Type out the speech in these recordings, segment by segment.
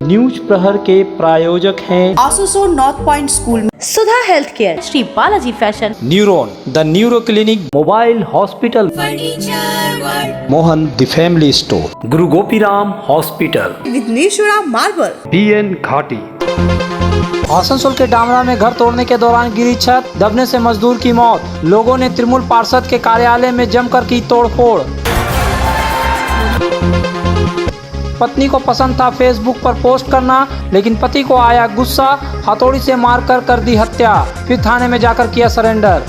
News प्रहर के प्रायोजक हैं आसुसो नॉर्थ पॉइंट स्कूल में Sudha health care, Shri Balaji fashion, neuron the neuro clinic, mobile hospital, Mohan the family store, Guru Gopiram hospital, Vighneshwara marble, BN Ghati. Asansol के डामरा में घर तोड़ने के दौरान गिरी छत, दबने से मजदूर की मौत। लोगों ने तृणमूल पार्षद के कार्यालय में जमकर की तोड़फोड़। पत्नी को पसंद था फेसबुक पर पोस्ट करना, लेकिन पति को आया गुस्सा, हथौड़ी से मारकर कर दी हत्या, फिर थाने में जाकर किया सरेंडर।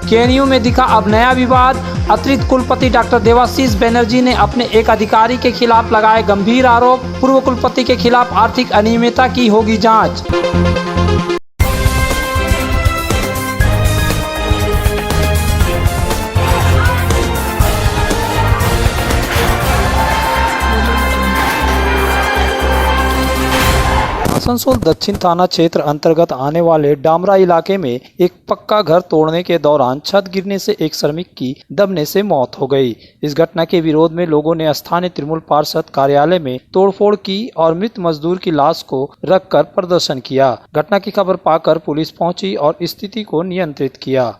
KNU में दिखा अब नया विवाद। अतिरिक्त कुलपति डॉक्टर देवाशीष बनर्जी ने अपने एक अधिकारी के खिलाफ लगाए गंभीर आरोप। पूर्व कुलपति के खिलाफ आर्थिक अनियमितता की होगी जांच। आसनसोल दक्षिण थाना क्षेत्र अंतर्गत आने वाले डामरा इलाके में एक पक्का घर तोड़ने के दौरान छत गिरने से एक श्रमिक की दबने से मौत हो गई। इस घटना के विरोध में लोगों ने स्थानीय तृणमूल पार्षद कार्यालय में तोड़फोड़ की और मृत मजदूर की लाश को रखकर प्रदर्शन किया। घटना की खबर पाकर पुलिस पहुंची और स्थिति को नियंत्रित किया।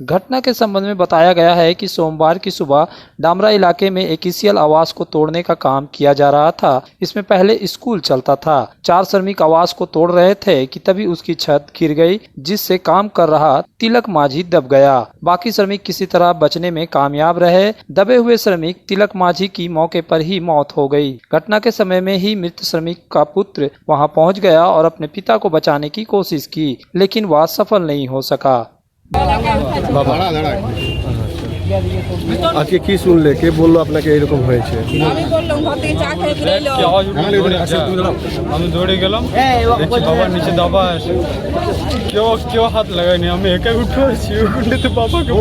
घटना के संबंध में बताया गया है कि सोमवार की सुबह डामरा इलाके में एक ECL आवास को तोड़ने का काम किया जा रहा था। इसमें पहले स्कूल चलता था। 4 श्रमिक आवास को तोड़ रहे थे कि तभी उसकी छत गिर गई, जिससे काम कर रहा तिलक माझी दब गया। बाकी श्रमिक किसी तरह बचने में कामयाब रहे। दबे हुए श्रमिक तिलक माझी की मौके पर ही मौत हो गई। घटना के समय में ही मृत श्रमिक का पुत्र वहां पहुंच गया और अपने पिता को बचाने की कोशिश की, लेकिन वह सफल नहीं हो सका। আজকে কি শুনলে, কে বললো আপনাকে এরকম হয়েছে? আমি বললাম ঘর থেকে চা খেয়ে ফিরে এলো। আমি দৌড়ে গেলাম, দেখছি বাবার নিচে দাবা আছে, কেউ হাত লাগায়নি, আমি একাই উঠে আসছি। উঠলে তো বাবাকে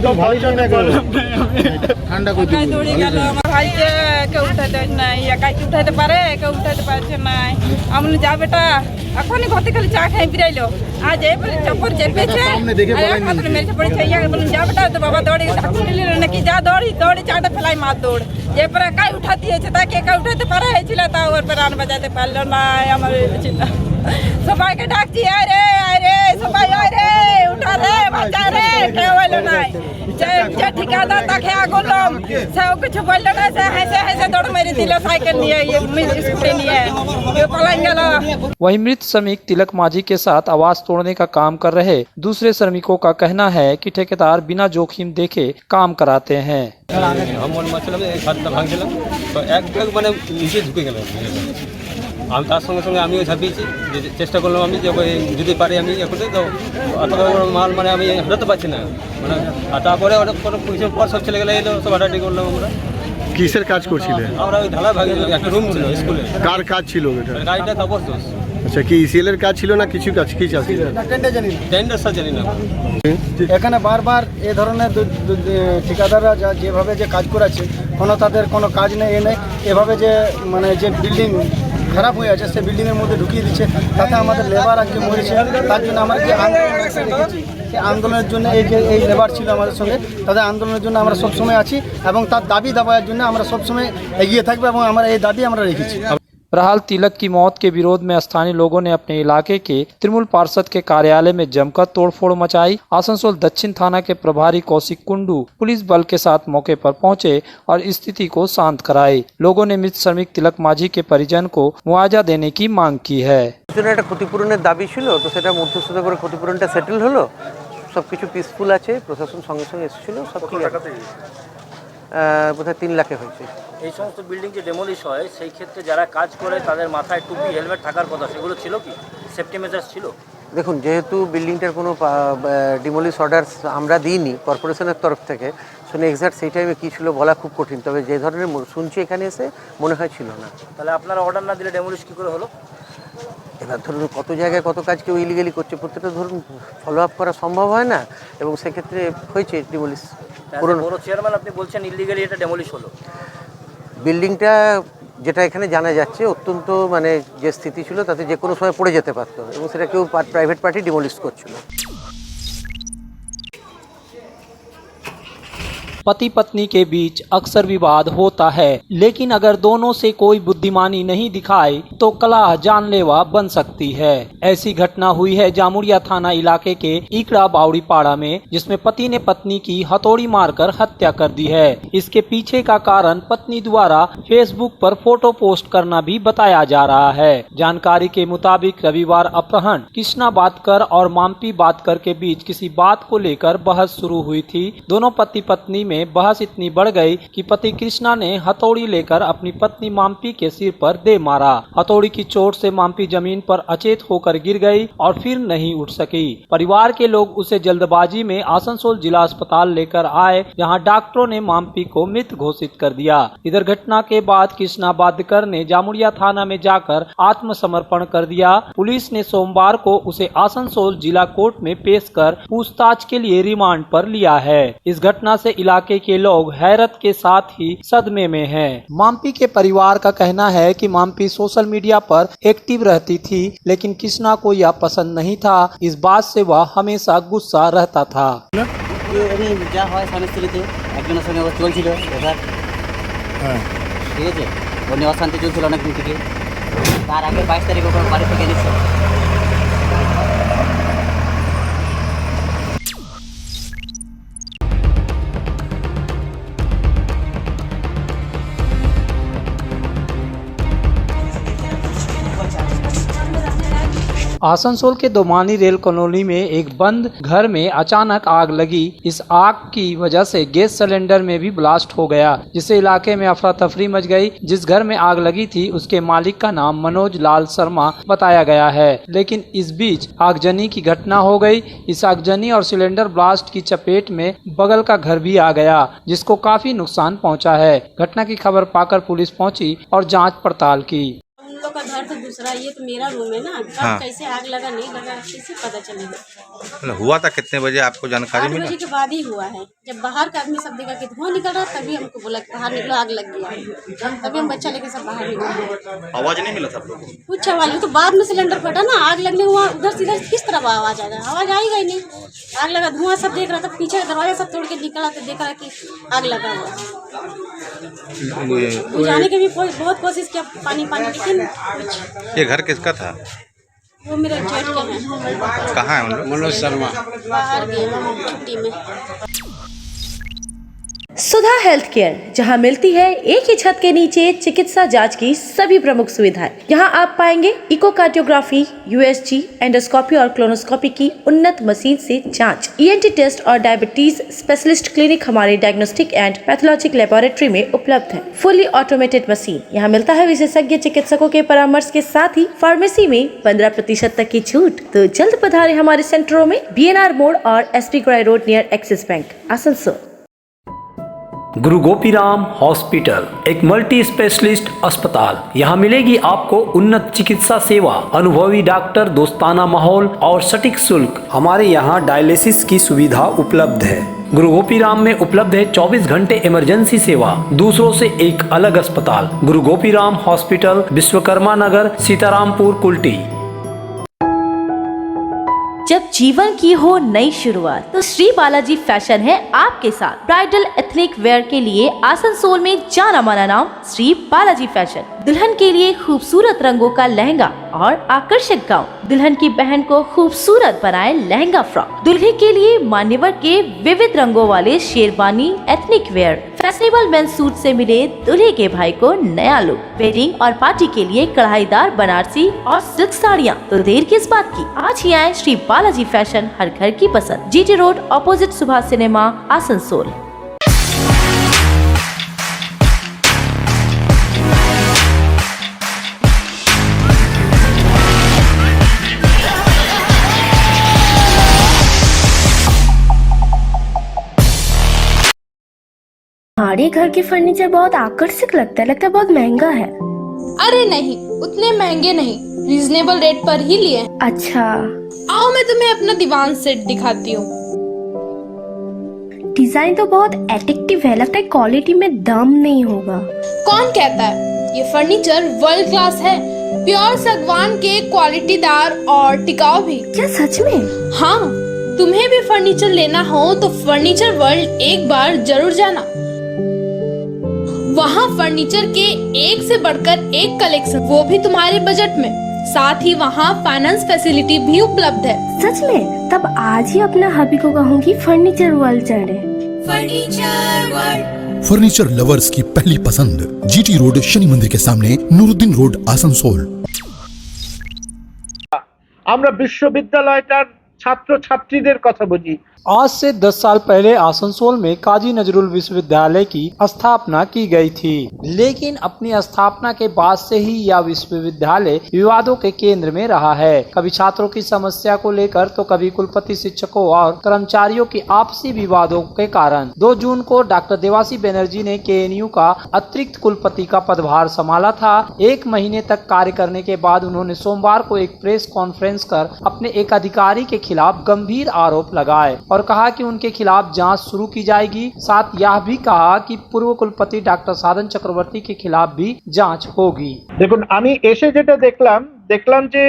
ঠান্ডা করে একাই দৌড়ে গেল। আমার ভাইকে কেউ উঠাতে নাই, একাই কি উঠাতে পারে? কেউ উঠাতে পারছে নাই। আমি বললাম, যা বেটা, এখনই ঘর থেকে খালি চা খেয়ে ফিরে এলো। আজ এবারে চপ্পর চেপেছে, হাতে মেরেছে পড়েছে। ইয়া বললাম, যা বেটা, তো বাবা দৌড়ে ঠাকুর নিল নাকি, যা দৌড়ি দৌড়ি চাটা ফেলাই মার দৌড়। এরপরে একাই উঠা দিয়েছে, তাকে একা উঠাতে পারে ছিল, তা ওর পরে রান বাজাতে পারলো না। আমার সবাইকে ডাকছি, আরে আরে সবাই, আরে উঠা রে, বাচ্চা রে, কেউ এলো নাই। যে ঠিকাদার তাকে আগুনলাম, সেও কিছু বললো না। সে হেসে হেসে দৌড় মেরে দিল साइकिल নিয়ে, स्कूटी নিয়ে पलट গেল। वहीं मृत श्रमिक तिलक माझी के साथ आवास तोड़ने का काम कर रहे दूसरे श्रमिकों का कहना है कि ठेकेदार बिना जोखिम देखे काम कराते हैं। আমি তার সঙ্গে সঙ্গে আমিও ঝাঁপিয়েছি, চেষ্টা করলাম আমি যে যদি পারি আমি করতে, তো অত মাল মানে আমি হটাতে পারছি না মানে। আর তারপরে ওটা কোনো কিছুর পর সব ছেলে গেলে এলো, সব হাঁটাহাঁটি করলাম আমরা। কিসের কাজ করছিলেন? আমরা ওই ঢালা ভাগে একটা রুম ছিল স্কুলে। কার কাজ ছিল এটা? গাড়িটা খবর দোষ। আচ্ছা, কি ECL এর কাজ ছিল না কিছু কাজ? কি কাজ ছিল? টেন্ডার সার জানি না। এখানে বারবার এ ধরনের ঠিকাদাররা যেভাবে যে কাজ করাচ্ছে, কোনো তাদের কোনো কাজ নেই, এ নেই, এভাবে যে মানে যে বিল্ডিং খারাপ হয়ে আছে, সে বিল্ডিংয়ের মধ্যে ঢুকিয়ে দিচ্ছে। তাতে আমাদের লেবার আজকে মরেছে। তার জন্য আমরা যে আন্দোলন রেখেছি, সেই আন্দোলনের জন্য এই লেবার ছিল আমাদের সঙ্গে, তাদের আন্দোলনের জন্য আমরা সবসময় আছি এবং তার দাবি দাবায়ের জন্য আমরা সবসময় এগিয়ে থাকবো এবং আমরা এই দাবি আমরা রেখেছি। बहरहाल तिलक की मौत के विरोध में स्थानीय लोगों ने अपने इलाके के तृणमूल पार्षद के कार्यालय में जमकर तोड़फोड़ मचाई। आसनसोल दक्षिण थाना के प्रभारी कौशिक कुंडू पुलिस बल के साथ मौके पर पहुंचे और स्थिति को शांत कराई। लोगों ने मृत श्रमिक तिलक माझी के परिजन को मुआवजा देने की मांग की है। একটা ক্ষতিপূরণের দাবি ছিল, তো সেটা মধ্যস্থতা করে ক্ষতিপূরণটা সেটেল হলো। সবকিছু পিসফুল আছে, প্রশাসন সঙ্গে সঙ্গে এসেছিল, সব ঠিক আছে। বোধহয় 3 লাখে হয়েছে। এই সমস্ত বিল্ডিং যে ডেমোলিশ হয়, সেই ক্ষেত্রে যারা কাজ করে তাদের মাথায় টুপি হেলমেট থাকার কথা, সেগুলো ছিল কি? সেফটি মেজার্স ছিল? দেখুন, যেহেতু বিল্ডিংটার কোনো ডিমোলিশ অর্ডার আমরা দিইনি কর্পোরেশনের তরফ থেকে, শুনে এক্স্যাক্ট সেই টাইমে কী ছিল বলা খুব কঠিন। তবে যে ধরনের শুনছি এখানে এসে মনে হয় ছিল না। তাহলে আপনারা অর্ডার না দিলে ডেমোলিশ কী করে হলো? এবার ধরুন কত জায়গায় কত কাজ কেউ ইলিগালি করছে, প্রত্যেকটা ধরুন ফলো আপ করা সম্ভব হয় না, এবং সেক্ষেত্রে হয়েছে ডিমলিশ। বড় চেয়ারম্যান আপনি বলছেন ইলিগালি এটা ডেমলিশ হলো। বিল্ডিংটা যেটা এখানে জানা যাচ্ছে অত্যন্ত মানে যে স্থিতি ছিল তাতে যে কোনো সময় পড়ে যেতে পারতো, এবং সেটা কেউ প্রাইভেট পার্টি ডিমলিশ করছিল। पति पत्नी के बीच अक्सर विवाद होता है, लेकिन अगर दोनों से कोई बुद्धिमानी नहीं दिखाए तो कलह जानलेवा बन सकती है। ऐसी घटना हुई है जामुड़िया थाना इलाके के इकड़ा बावड़ी पाड़ा में, जिसमें पति ने पत्नी की हथौड़ी मारकर हत्या कर दी है। इसके पीछे का कारण पत्नी द्वारा फेसबुक पर फोटो पोस्ट करना भी बताया जा रहा है। जानकारी के मुताबिक रविवार अपराह्न कृष्णा बातकर और माम्पी बातकर के बीच किसी बात को लेकर बहस शुरू हुई थी। दोनों पति पत्नी में बहस इतनी बढ़ गई कि पति कृष्णा ने हथौड़ी लेकर अपनी पत्नी माम्पी के सिर पर दे मारा। हथौड़ी की चोट से माम्पी जमीन पर अचेत होकर गिर गई और फिर नहीं उठ सकी। परिवार के लोग उसे जल्दबाजी में आसनसोल जिला अस्पताल लेकर आए, जहां डॉक्टरों ने माम्पी को मृत घोषित कर दिया। इधर घटना के बाद कृष्णा बादकर ने जामुड़िया थाना में जाकर आत्मसमर्पण कर दिया। पुलिस ने सोमवार को उसे आसनसोल जिला कोर्ट में पेश कर पूछताछ के लिए रिमांड पर लिया है। इस घटना से इलाके के लोग हैरत के साथ ही सदमे में हैं। माम्पी के परिवार का कहना है कि माम्पी सोशल मीडिया पर एक्टिव रहती थी, लेकिन कृष्णा को यह पसंद नहीं था। इस बात से वह हमेशा गुस्सा रहता था। যা হয় স্বামী স্ত্রীতে একজনের সঙ্গে ওর চলছিল ব্যাপার, ঠিক আছে, ওর নিয়ে অশান্তি চলছিল অনেকদিন থেকে। তার আগে 22 তারিখ ওখানে বাড়ি থেকে এনেছে। आसनसोल के दोमानी रेल कॉलोनी में एक बंद घर में अचानक आग लगी। इस आग की वजह से गैस सिलेंडर में भी ब्लास्ट हो गया, जिससे इलाके में अफरा तफरी मच गई। जिस घर में आग लगी थी उसके मालिक का नाम मनोज लाल शर्मा बताया गया है, लेकिन इस बीच आगजनी की घटना हो गई। इस आगजनी और सिलेंडर ब्लास्ट की चपेट में बगल का घर भी आ गया, जिसको काफी नुकसान पहुंचा है। घटना की खबर पाकर पुलिस पहुंची और जांच पड़ताल की। उन लोग का घर तो दूसरा, ये तो मेरा रूम है ना। कब कैसे आग लगा नहीं लगा कैसे पता चलेगा। हुआ था कितने बजे आपको जानकारी 8 मिली? बजे के बाद ही हुआ है। जब बाहर का आदमी सब देखा कि धुआं निकल रहा, तभी हमको बोला बाहर निकलो आग लग गया। तभी हम बच्चा लेके सब बाहर निकले। आवाज नहीं मिला था आप लोगों को? कुछ आवाज तो बाद में सिलेंडर फटा ना, आग लगने हुआ उधर से इधर किस तरह आवाज आएगा, आवाज आएगा ही नहीं। आग लगा, धुआं सब देख रहा था, पीछे का दरवाजा सब तोड़ के निकला तो देखा कि आग लगा हुआ। बुझाने की भी बहुत कोशिश किया, पानी पानी, लेकिन ये घर किसका था? वो मेरे जेठ के हैं। कहाँ है उन लोग? मनोज शर्मा बाहर गए छुट्टी में। सुधा हेल्थ केयर, जहां मिलती है एक ही छत के नीचे चिकित्सा जांच की सभी प्रमुख सुविधाएं। यहां आप पाएंगे इकोकार्डियोग्राफी, यूएसजी, एंडोस्कोपी और क्लोनोस्कोपी की उन्नत मशीन से जांच, ईएनटी टेस्ट और डायबिटीज स्पेशलिस्ट क्लिनिक हमारे डायग्नोस्टिक एंड पैथोलॉजिक लेबोरेटरी में उपलब्ध है। फुली ऑटोमेटेड मशीन यहां मिलता है विशेषज्ञ चिकित्सकों के परामर्श के साथ ही फार्मेसी में 15% तक की छूट। तो जल्द पधारे हमारे सेंटरों में, बीएनआर मोड़ और SP Gorai road near Axis bank, Asansol. Guru Gopiram hospital एक मल्टी स्पेशलिस्ट अस्पताल। यहाँ मिलेगी आपको उन्नत चिकित्सा सेवा, अनुभवी डॉक्टर, दोस्ताना माहौल और सटीक शुल्क। हमारे यहाँ डायलिसिस की सुविधा उपलब्ध है। गुरु गोपीराम में उपलब्ध है 24 घंटे इमरजेंसी सेवा, दूसरों से एक अलग अस्पताल। गुरु गोपीराम हॉस्पिटल, विश्वकर्मा नगर, सीतारामपुर, कुल्टी। जब जीवन की हो नई शुरुआत तो श्री बालाजी फैशन है आपके साथ। ब्राइडल एथनिक वेयर के लिए आसनसोल में जाना माना नाम श्री बालाजी फैशन। दुल्हन के लिए खूबसूरत रंगों का लहंगा और आकर्षक गाउन, दुल्हन की बहन को खूबसूरत बनाए लहंगा फ्रॉक, दुल्हे के लिए मान्यवर के विविध रंगों वाले sherwani ethnic wear, fashionable men's suit से मिले दूल्हे के भाई को नया लुक, वेडिंग और पार्टी के लिए कढ़ाईदार बनारसी और सिल्क साड़ियाँ। तो देर किस बात की, आज ही आए श्री बालाजी फैशन, हर घर की पसंद, GT road opposite Subhash cinema, Asansol. हमारे घर के फर्नीचर बहुत आकर्षक लगता है बहुत महंगा है। अरे नहीं, उतने महंगे नहीं, रीजनेबल रेट पर ही लिए। अच्छा, आओ मैं तुम्हें अपना दीवान सेट दिखाती हूँ। डिजाइन तो बहुत एट्रैक्टिव है, लगता है क्वालिटी में दम नहीं होगा। कौन कहता है? ये फर्नीचर वर्ल्ड क्लास है, प्योर सागवान के, क्वालिटीदार और टिकाऊ भी। क्या सच में? हाँ, तुम्हें भी फर्नीचर लेना हो तो फर्नीचर वर्ल्ड एक बार जरूर जाना। वहाँ फर्नीचर के एक से बढ़कर एक कलेक्शन, वो भी तुम्हारे बजट में। साथ ही वहाँ फाइनेंस फैसिलिटी भी उपलब्ध है। सच में? तब आज ही अपना हबी को कहूँगी फर्नीचर वर्ल्ड चले। फर्नीचर लवर्स की पहली पसंद, जीटी रोड, शनि मंदिर के सामने, नूरुद्दीन रोड, आसनसोल। আমরা বিশ্ববিদ্যালয়টার ছাত্র ছাত্রীদের কথা বুঝি। आज से 10 साल पहले आसनसोल में काजी नजरुल विश्वविद्यालय की स्थापना की गई थी, लेकिन अपनी स्थापना के बाद से ही यह विश्वविद्यालय विवादों के केंद्र में रहा है। कभी छात्रों की समस्या को लेकर तो कभी कुलपति, शिक्षकों और कर्मचारियों की आपसी विवादों के कारण 2 जून को डॉक्टर देवासी बनर्जी ने केएनयू का अतिरिक्त कुलपति का पदभार संभाला था। 1 महीने तक कार्य करने के बाद उन्होंने सोमवार को एक प्रेस कॉन्फ्रेंस कर अपने एक अधिकारी के खिलाफ गंभीर आरोप लगाए और कहा कि उनके खिलाफ जांच शुरू की जाएगी। साथ यह भी कहा कि पूर्व कुलपति डॉक्टर साधन चक्रवर्ती के खिलाफ भी जांच होगी। দেখুন, আমি এসে যেটা দেখলাম যে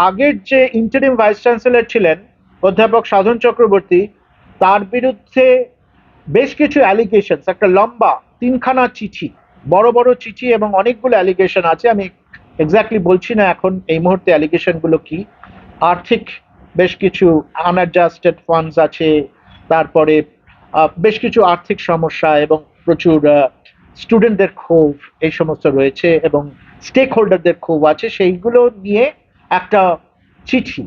আগের যে ইন্টারিম ভাইস চ্যান্সেলর ছিলেন অধ্যাপক সাধন চক্রবর্তী, তার বিরুদ্ধে বেশ কিছু অ্যালিগেশনস, একটা লম্বা 3খানা চিঠি, বড় বড় চিঠি এবং অনেকগুলো অ্যালিগেশন আছে। আমি এক্স্যাক্টলি বলছি না এখন এই মুহূর্তে অ্যালিগেশনগুলো কি। আর্থিক বেশ কিছু আনঅ্যাডজাস্টেড ফান্ডস আছে, তারপরে বেশ কিছু আর্থিক সমস্যা এবং প্রচুর স্টুডেন্টদের ক্ষোভ এই সমস্ত রয়েছে এবং স্টেক হোল্ডারদের ক্ষোভ আছে, সেইগুলো নিয়ে একটা চিঠি।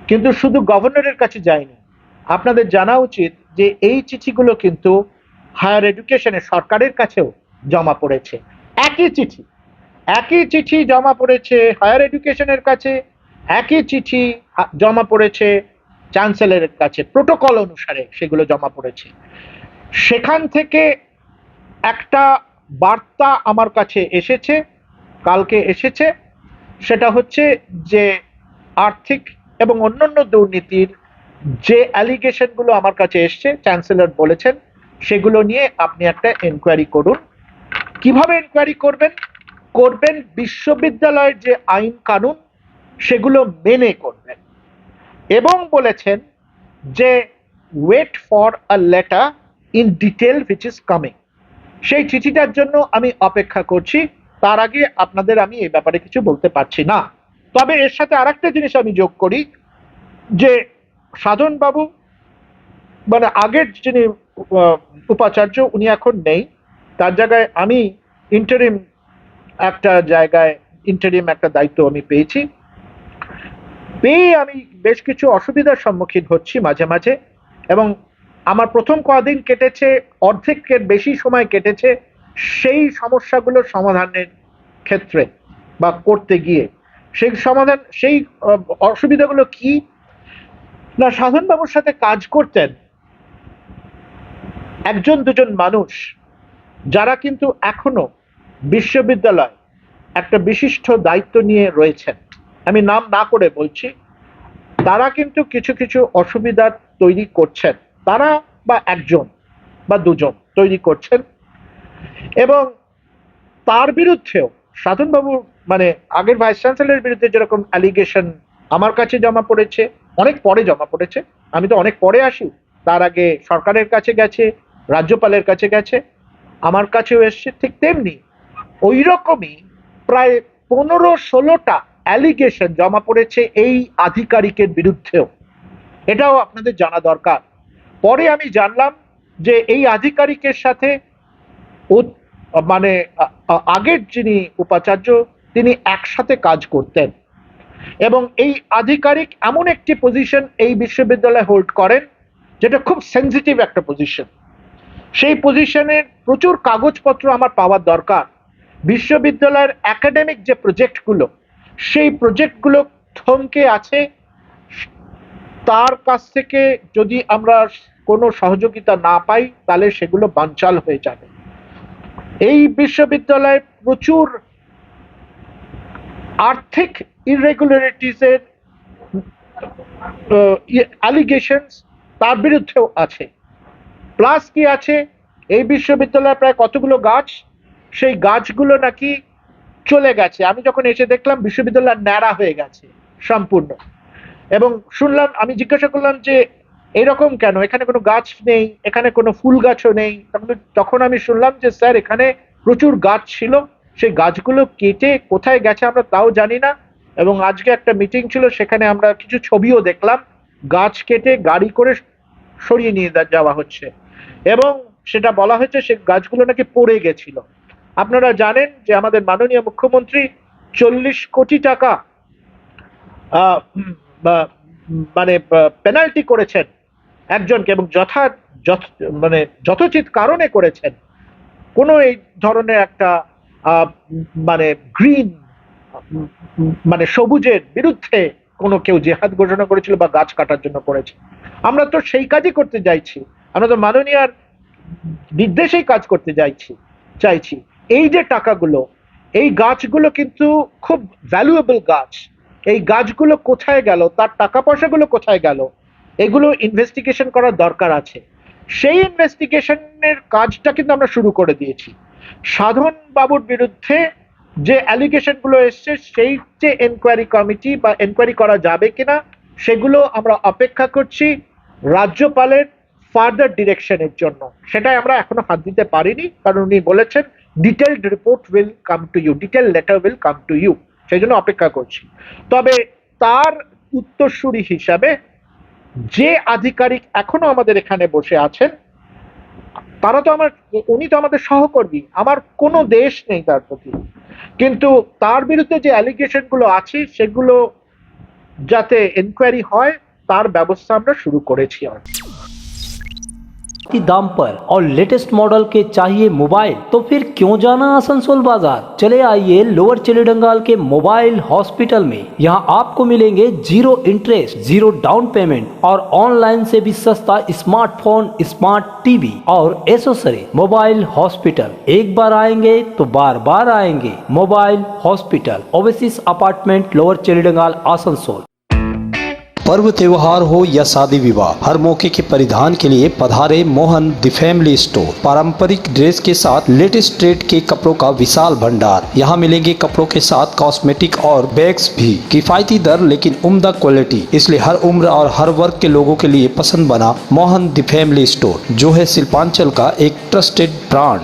কিন্তু শুধু গভর্নরের কাছে যায়নি, আপনাদের জানা উচিত যে এই চিঠিগুলো কিন্তু হায়ার এডুকেশনে সরকারের কাছেও জমা পড়েছে। একই চিঠি জমা পড়েছে হায়ার এডুকেশনের কাছে, একই চিঠি জমা পড়েছে চ্যান্সেলরের কাছে, প্রোটোকল অনুসারে সেগুলো জমা পড়েছে। সেখান থেকে একটা বার্তা আমার কাছে এসেছে, কালকে এসেছে, সেটা হচ্ছে যে আর্থিক এবং অন্যান্য দুর্নীতির যে অ্যালিগেশনগুলো আমার কাছে এসছে, চ্যান্সেলর বলেছেন সেগুলো নিয়ে আপনি একটা এনকোয়ারি করুন। কিভাবে এনকোয়ারি করবেন বিশ্ববিদ্যালয়ের যে আইন কানুন সেগুলো মেনে করবেন, এবং বলেছেন যে wait for a letter in detail which is coming. সেই চিঠিটার জন্য আমি অপেক্ষা করছি, তার আগে আপনাদের আমি এই ব্যাপারে কিছু বলতে পারছি না। তবে এর সাথে আরেকটা জিনিস আমি যোগ করি যে সাধন বাবু, মানে আগের যিনি উপাচার্য, উনি এখন নেই, তার জায়গায় আমি ইন্টারিম একটা দায়িত্ব আমি পেয়েছি। পেয়ে আমি বেশ কিছু অসুবিধার সম্মুখীন হচ্ছি মাঝে মাঝে, এবং আমার প্রথম কদিন কেটেছে, অর্ধেকের বেশি সময় কেটেছে সেই সমস্যাগুলোর সমাধানের ক্ষেত্রে বা করতে গিয়ে। সেই অসুবিধাগুলো কি না, সাধনবাবুর সাথে কাজ করতেন 1-2জন মানুষ যারা কিন্তু এখনো বিশ্ববিদ্যালয় একটা বিশিষ্ট দায়িত্ব নিয়ে রয়েছেন, আমি নাম না করে বলছি। তারা কিন্তু কিছু কিছু অসুবিধা তৈরি করছেন, তারা বা 1জন বা 2জন তৈরি করছেন, এবং তার বিরুদ্ধেও সাধনবাবু, মানে আগের ভাইস চ্যান্সেলরের বিরুদ্ধে যেরকম অ্যালিগেশন আমার কাছে জমা পড়েছে, অনেক পরে জমা পড়েছে, আমি তো অনেক পরে আসি, তার আগে সরকারের কাছে গেছে, রাজ্যপালের কাছে গেছে, আমার কাছেও এসছে, ঠিক তেমনি ওই রকমই প্রায় 15-16টা অ্যালিগেশন জমা পড়েছে এই আধিকারিকের বিরুদ্ধেও। এটাও আপনাদের জানা দরকার। পরে আমি জানলাম যে এই আধিকারিকের সাথে মানে আগের যিনি উপাচার্য তিনি একসাথে কাজ করতেন, এবং এই আধিকারিক এমন একটি পজিশন এই বিশ্ববিদ্যালয়ে হোল্ড করেন যেটা খুব সেনসিটিভ একটা পজিশন। সেই পজিশনের প্রচুর কাগজপত্র আমার পাওয়ার দরকার। বিশ্ববিদ্যালয়ের একাডেমিক যে প্রজেক্টগুলো, সেই প্রজেক্টগুলো থমকে আছে, তার কাছ থেকে যদি আমরা কোনো সহযোগিতা না পাই তাহলে সেগুলো বানচাল হয়ে যাবে। এই বিশ্ববিদ্যালয়ে প্রচুর আর্থিক ইররেগুলারিটিসের অ্যালিগেশনস তার বিরুদ্ধেও আছে। প্লাস কি আছে, এই বিশ্ববিদ্যালয়ে প্রায় কতগুলো গাছ, সেই গাছগুলো নাকি চলে গেছে। আমি যখন এসে দেখলাম বিশ্ববিদ্যালয় ন্যাড়া হয়ে গেছে সম্পূর্ণ, এবং শুনলাম, আমি জিজ্ঞাসা করলাম যে এরকম কেন, এখানে কোনো গাছ নেই, এখানে কোনো ফুল গাছও নেই। তখন আমি শুনলাম যে স্যার এখানে প্রচুর গাছ ছিল, সেই গাছগুলো কেটে কোথায় গেছে আমরা তাও জানি না। এবং আজকে একটা মিটিং ছিল, সেখানে আমরা কিছু ছবিও দেখলাম, গাছ কেটে গাড়ি করে সরিয়ে নিয়ে যাওয়া হচ্ছে, এবং সেটা বলা হয়েছে সে গাছগুলো নাকি পড়ে গেছিল। আপনারা জানেন যে আমাদের মাননীয় মুখ্যমন্ত্রী 40 কোটি টাকা মানে পেনাল্টি করেছেন একজনকে, এবং যথোচিত কারণে করেছেন। কোনো এই ধরনের একটা মানে গ্রিন মানে সবুজের বিরুদ্ধে কোনো কেউ জেহাদ ঘোষণা করেছিল বা গাছ কাটার জন্য করেছে। আমরা তো সেই কাজই করতে চাইছি, আমরা তো মাননীয়ার নির্দেশেই কাজ করতে চাইছি। এই যে টাকাগুলো, এই গাছগুলো কিন্তু খুব ভ্যালুয়েবল গাছ, এই গাছগুলো কোথায় গেল, তার টাকা পয়সাগুলো কোথায় গেল, এগুলো ইনভেস্টিগেশন করার দরকার আছে। সেই ইনভেস্টিগেশনের কাজটা কিন্তু আমরা শুরু করে দিয়েছি। সাধন বাবুর বিরুদ্ধে যে অ্যালিগেশনগুলো এসছে, সেই যে এনকোয়ারি কমিটি বা এনকোয়ারি করা যাবে কিনা, সেগুলো আমরা অপেক্ষা করছি রাজ্যপালের ফার্দার ডিরেকশনের জন্য। সেটাই আমরা এখনো হাত দিতে পারিনি, কারণ উনি বলেছেন detailed report will come to you, detail letter will come to you, সেই জন্য অপেক্ষা করছি। তবে তার উত্তরসূরি হিসাবে যে আধিকারিক এখনো আমাদের এখানে বসে আছেন, উনি তো আমাদের সহকর্মী, আমার কোনো দেশ নেই তার প্রতি, কিন্তু তার বিরুদ্ধে যে অ্যালিগেশন গুলো আছে সেগুলো যাতে এনকোয়ারি হয় তার ব্যবস্থা আমরা শুরু করেছি। की दाम पर और लेटेस्ट मॉडल के चाहिए मोबाइल, तो फिर क्यों जाना आसनसोल बाजार। चले आइए लोअर चिलीडंगाल के मोबाइल हॉस्पिटल में। यहाँ आपको मिलेंगे 0 इंटरेस्ट, 0 डाउन पेमेंट और ऑनलाइन से भी सस्ता स्मार्टफोन, स्मार्ट टीवी और एसेसरी। मोबाइल हॉस्पिटल, एक बार आएंगे तो बार बार आएंगे। Mobile hospital, Oasis apartment, lower Chelidangal, Asansol. पर्व त्योहार हो या शादी विवाह, हर मौके के परिधान के लिए पधारे मोहन द फैमिली स्टोर। पारंपरिक ड्रेस के साथ लेटेस्ट ट्रेड के कपड़ों का विशाल भंडार। यहाँ मिलेंगे कपड़ों के साथ कॉस्मेटिक और बैग्स भी। किफायती दर लेकिन उम्दा क्वालिटी, इसलिए हर उम्र और हर वर्ग के लोगों के लिए पसंद बना मोहन द फैमिली स्टोर, जो है शिल्पांचल का एक ट्रस्टेड ब्रांड।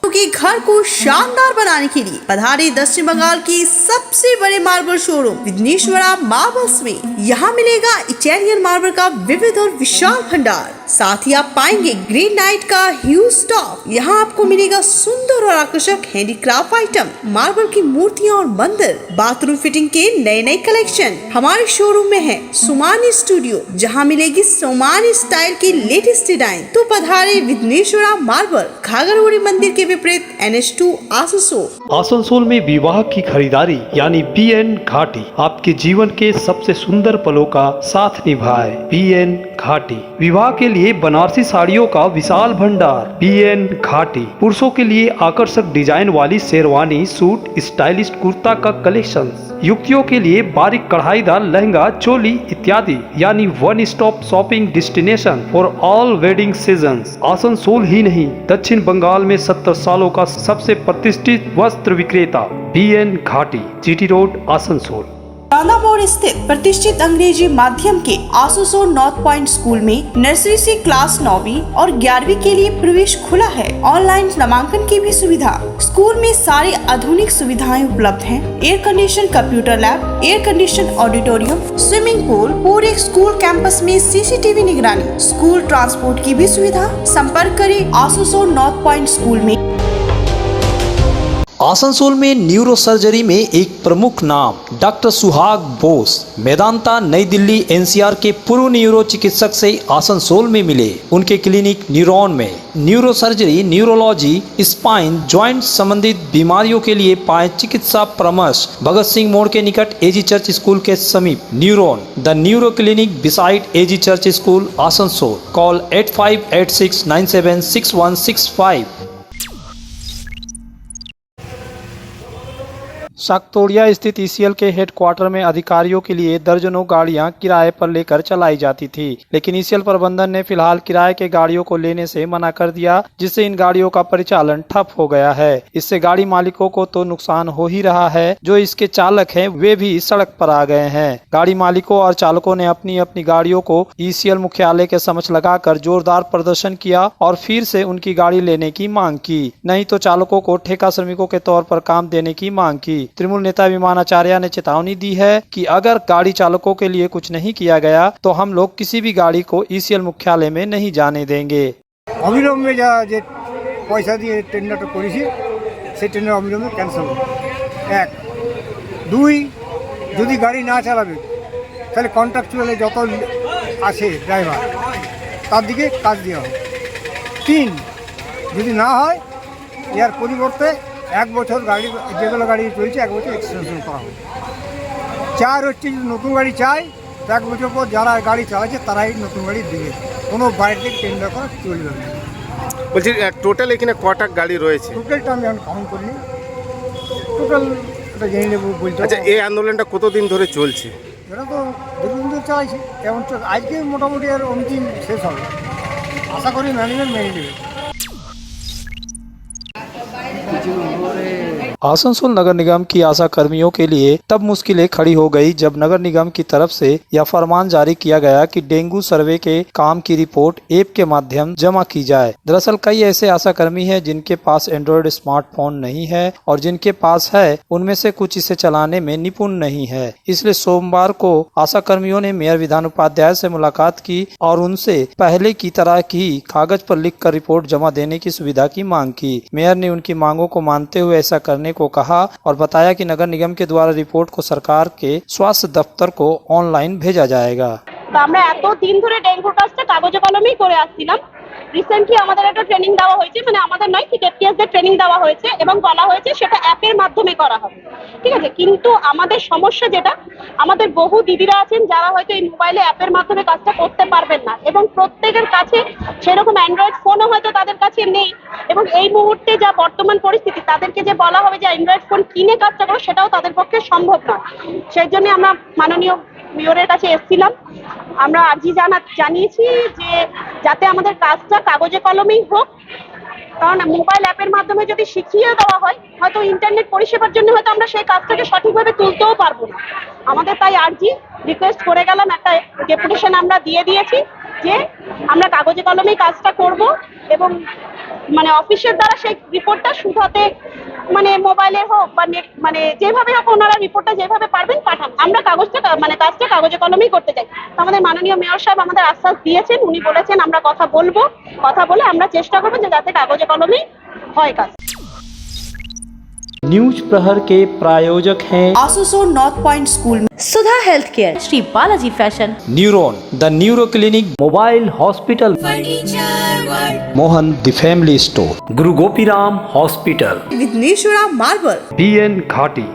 के घर को शानदार बनाने के लिए पधारे दक्षिण बंगाल की सबसे बड़े मार्बल शोरूम विघ्नेश्वरा मार्बल्स में। यहाँ मिलेगा इटालियन मार्बल का विविध और विशाल भंडार, साथ ही आप पाएंगे ग्रेनाइट का ह्यूज स्टॉक। यहाँ आपको मिलेगा सुंदर और आकर्षक हैंडीक्राफ्ट आइटम, मार्बल की मूर्तियाँ और मंदिर, बाथरूम फिटिंग के नए नए कलेक्शन। हमारे शोरूम में है सोमानी स्टूडियो, जहाँ मिलेगी सोमानी स्टाइल की लेटेस्ट डिजाइन। तो पधारे विघ्नेश्वरा मार्बल, घाघरगुड़ी मंदिर के विपरीत NH2 आसनसोल। आसनसोल में विवाह की खरीदारी यानी BN घाटी आपके जीवन के सबसे सुंदर पलों का साथ निभाए। BN घाटी विवाह के लिए बनारसी साड़ियों का विशाल भंडार। BN घाटी पुरुषों के लिए आकर्षक डिजाइन वाली शेरवानी, सूट, स्टाइलिश कुर्ता का कलेक्शन, युवतियों के लिए बारीक कढ़ाईदार लहंगा, चोली इत्यादि, यानी one stop shopping destination for all wedding seasons. Asansol ही नहीं, दक्षिण बंगाल में 70 सालों का सबसे प्रतिष्ठित वस्त्र विक्रेता BN घाटी, GT रोड, आसनसोल। चांदा मोड़ स्थित प्रतिष्ठित अंग्रेजी माध्यम के आसनसोल नॉर्थ पॉइंट स्कूल में नर्सरी से क्लास 9वीं और 11वीं के लिए प्रवेश खुला है। ऑनलाइन नामांकन की भी सुविधा। स्कूल में सारी आधुनिक सुविधाएं उपलब्ध हैं। Air condition computer lab, air condition auditorium, swimming pool, पूरे स्कूल कैंपस में CCTV निगरानी, स्कूल ट्रांसपोर्ट की भी सुविधा। संपर्क करें आसनसोल नॉर्थ पॉइंट स्कूल में। आसनसोल में न्यूरो सर्जरी में एक प्रमुख नाम डॉक्टर सुहाग बोस, मेदांता नई दिल्ली NCR के पूर्व न्यूरो चिकित्सक से आसनसोल में मिले। उनके क्लिनिक न्यूरॉन में neuro surgery, neurology, spine, joint संबंधित बीमारियों के लिए पाए चिकित्सा परामर्श। भगत सिंह मोड़ के निकट AG चर्च स्कूल के समीप neuron, the neuro clinic beside AG church school, Asansol. Call 8586976165। साकतोड़िया स्थित ईसीएल के हेडक्वार्टर में अधिकारियों के लिए दर्जनों गाड़ियां किराए पर लेकर चलाई जाती थी, लेकिन ईसीएल प्रबंधन ने फिलहाल किराए के गाड़ियों को लेने से मना कर दिया, जिससे इन गाड़ियों का परिचालन ठप हो गया है। इससे गाड़ी मालिकों को तो नुकसान हो ही रहा है, जो इसके चालक हैं वे भी सड़क पर आ गए हैं। गाड़ी मालिकों और चालकों ने अपनी अपनी गाड़ियों को ईसीएल मुख्यालय के समक्ष लगाकर जोरदार प्रदर्शन किया और फिर से उनकी गाड़ी लेने की मांग की, नहीं तो चालकों को ठेका श्रमिकों के तौर पर काम देने की मांग की। तृणमूल नेता विमानाचार्य ने चेतावनी दी है कि अगर गाड़ी चालकों के लिए कुछ नहीं किया गया तो हम लोग किसी भी गाड़ी को ईसीएल मुख्यालय में नहीं जाने देंगे। অবিলম্বে যা যে পয়সা দিয়ে টেন্ডারটা করেছি সেই টেন্ডার অবিলম্বে ক্যান্সেল হবে। 1 2 যদি গাড়ি না চালাবে তাহলে কন্ট্রাকচুয়ালে যত আছে ড্রাইভার তার দিকে কাজ দেওয়া হবে। 3 যদি না হয় এর পরিবর্তে 1 বছর গাড়ি যেগুলো গাড়ি চলছে 1 বছর এক্সটেনশন করা হবে। 4 হচ্ছে যদি নতুন গাড়ি চাই তো 1 বছর পর যারা গাড়ি চালাচ্ছে তারাই নতুন গাড়ি দেবে, কোনো বাইরে থেকে টেন্ডার করা চলবে না। বলছি টোটাল এখানে কটা গাড়ি রয়েছে? টোটালটা আমি এখন কাউন্ট করিনি, টোটাল এটা জেনে নেব বলতে। আচ্ছা, এই আন্দোলনটা কতদিন ধরে চলছে? এটা তো দীর্ঘদিন ধরে চালাইছি, এখন আজকে মোটামুটি আর অন্তিম শেষ হবে, আশা করি ম্যানেজমেন্ট মেনে নেবে। आसनसोल नगर निगम की आशा कर्मियों के लिए तब मुश्किलें खड़ी हो गई जब नगर निगम की तरफ से यह फरमान जारी किया गया कि डेंगू सर्वे के काम की रिपोर्ट ऐप के माध्यम जमा की जाए। दरअसल कई ऐसे आशा कर्मी हैं जिनके पास एंड्रॉयड स्मार्टफोन नहीं है और जिनके पास है उनमें से कुछ इसे चलाने में निपुण नहीं है। इसलिए सोमवार को आशा कर्मियों ने मेयर विधान उपाध्याय से मुलाकात की और उनसे पहले की तरह की कागज पर लिखकर रिपोर्ट जमा देने की सुविधा की मांग की। मेयर ने उनकी मांगों को मानते हुए ऐसा करने को कहा और बताया कि नगर निगम के द्वारा रिपोर्ट को सरकार के स्वास्थ्य दफ्तर को ऑनलाइन भेजा जाएगा। তো আমরা এত দিন ধরে ডেঙ্গুর কাজটা কাগজে কলমেই করে আসছিলাম। রিসেন্টলি আমাদের একটা ট্রেনিং দেওয়া হয়েছে, মানে আমাদের নয়, সিকেপিএসদের ট্রেনিং দেওয়া হয়েছে এবং বলা হয়েছে সেটা অ্যাপের মাধ্যমে করা হবে, ঠিক আছে। কিন্তু আমাদের সমস্যা যেটা, আমাদের বহু দিদিরা আছেন যারা হয়তো এই মোবাইলে অ্যাপের মাধ্যমে কাজটা করতে পারবেন না এবং প্রত্যেকের কাছে সেরকম অ্যান্ড্রয়েড ফোনও হয়তো তাদের কাছে নেই এবং এই মুহূর্তে যা বর্তমান পরিস্থিতি তাদেরকে যে বলা হবে যে অ্যান্ড্রয়েড ফোন কিনে কাজটা করো সেটাও তাদের পক্ষে সম্ভব নয়। সেই জন্য আমরা মাননীয় মেয়রের কাছে এসেছিলাম, আমরা আর্জি জানিয়েছি যে যাতে আমাদের কাজটা কাগজে কলমেই হোক, কারণ মোবাইল অ্যাপের মাধ্যমে যদি শিখিয়ে দেওয়া হয় হয়তো ইন্টারনেট পরিষেবার জন্য হয়তো আমরা সেই কাজটাকে সঠিকভাবে তুলতেও পারবো না। আমাদের তাই আর্জি রিকোয়েস্ট করে গেলাম, একটা ডেপুটেশন আমরা দিয়ে দিয়েছি যে আমরা কাগজে কলমেই কাজটা করব এবং মানে অফিসের দ্বারা সেই রিপোর্টটা শুধাতে মানে মোবাইলে হোক বা নেট মানে যেভাবে হোক ওনারা রিপোর্টটা যেভাবে পারবেন পাঠান, আমরা কাগজটা মানে কাজটা কাগজে কলমেই করতে চাই। আমাদের মাননীয় মেয়র সাহেব আমাদের আশ্বাস দিয়েছেন, উনি বলেছেন আমরা কথা বলে আমরা চেষ্টা করবো যে যাতে কাগজে কলমেই হয় কাজ। न्यूज प्रहर के प्रायोजक हैं Asansol north point school, Sudha health care, Shri Balaji fashion, neuron the neuro clinic, mobile hospital, Mohan the family store, Guru Gopiram hospital, Vighneshwara marble, BN घाटी,